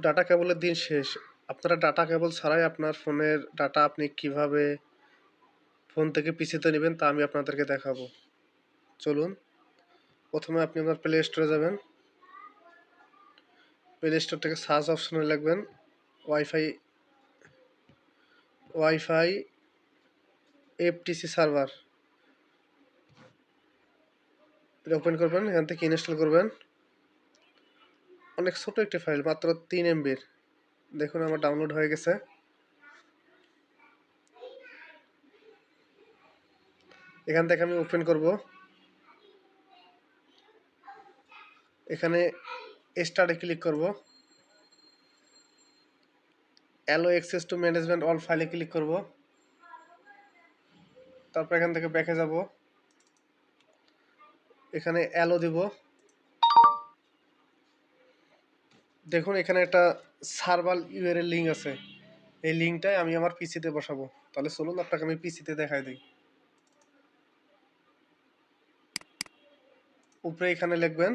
Data কেবলের দিন শেষ। আপনারা ডাটা কেবল ছাড়াই আপনার ফোনের ডাটা আপনি কিভাবে ফোন থেকে পিসিতে নেবেন তা আমি আপনাদেরকে দেখাবো। চলুন, প্রথমে আপনি আপনার প্লে স্টোরে যাবেন। প্লে স্টোর থেকে সার্চ অপশনে লিখবেন ওয়াইফাই ওয়াইফাই এফটিসি সার্ভার। এটা ওপেন করবেন, এখান থেকে ইনস্টল করবেন। অনেক ছোট একটি ফাইল, মাত্র 3 MB। দেখুন আমার ডাউনলোড হয়ে গেছে। এখান থেকে আমি ওপেন করব। এখানে স্টার্টে ক্লিক করব। Allow access to management all ফাইলে ক্লিক করব। তারপর এখান থেকে ব্যাকে যাব। এখানে অ্যালো দিব। দেখুন এখানে একটা সার্ভার ইউআরএল লিঙ্ক আছে। এই লিঙ্কটাই আমি আমার পিসিতে বসাবো। তাহলে চলুন আপনাকে আমি পিসিতে দেখাই দিই। উপরে এখানে লিখবেন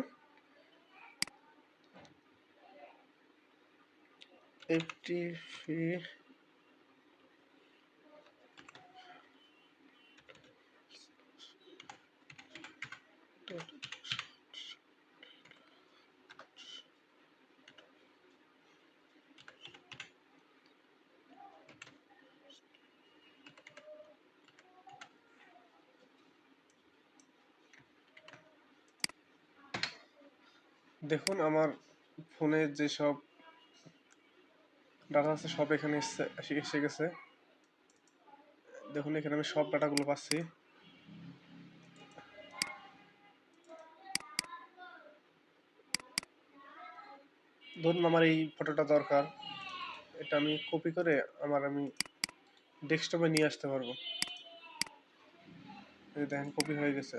এফটিপি দেখুন আমার ফোনে যেসব ডাটা আছে সব এখানে এসে গেছে। দেখুন এখানে আমি সব ডাটাগুলো পাচ্ছি। ধরুন আমার এই ফটোটা দরকার, এটা আমি কপি করে আমি ডেস্কটপে নিয়ে আসতে পারবো। এই দেখেন কপি হয়ে গেছে।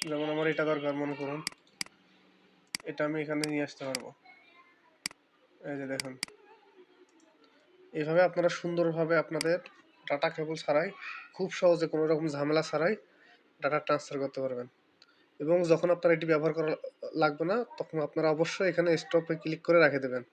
যেমন আমার এটা দরকার, মনে করুন এটা আমি এখানে নিয়ে আসতে পারবো। এই যে দেখুন, এইভাবে আপনারা সুন্দরভাবে আপনাদের ডাটা কেবল ছাড়াই খুব সহজে কোনো রকম ঝামেলা ছাড়াই ডাটা ট্রান্সফার করতে পারবেন। এবং যখন আপনার এটি ব্যবহার করা লাগবে না তখন আপনারা অবশ্যই এখানে স্টপে ক্লিক করে রেখে দেবেন।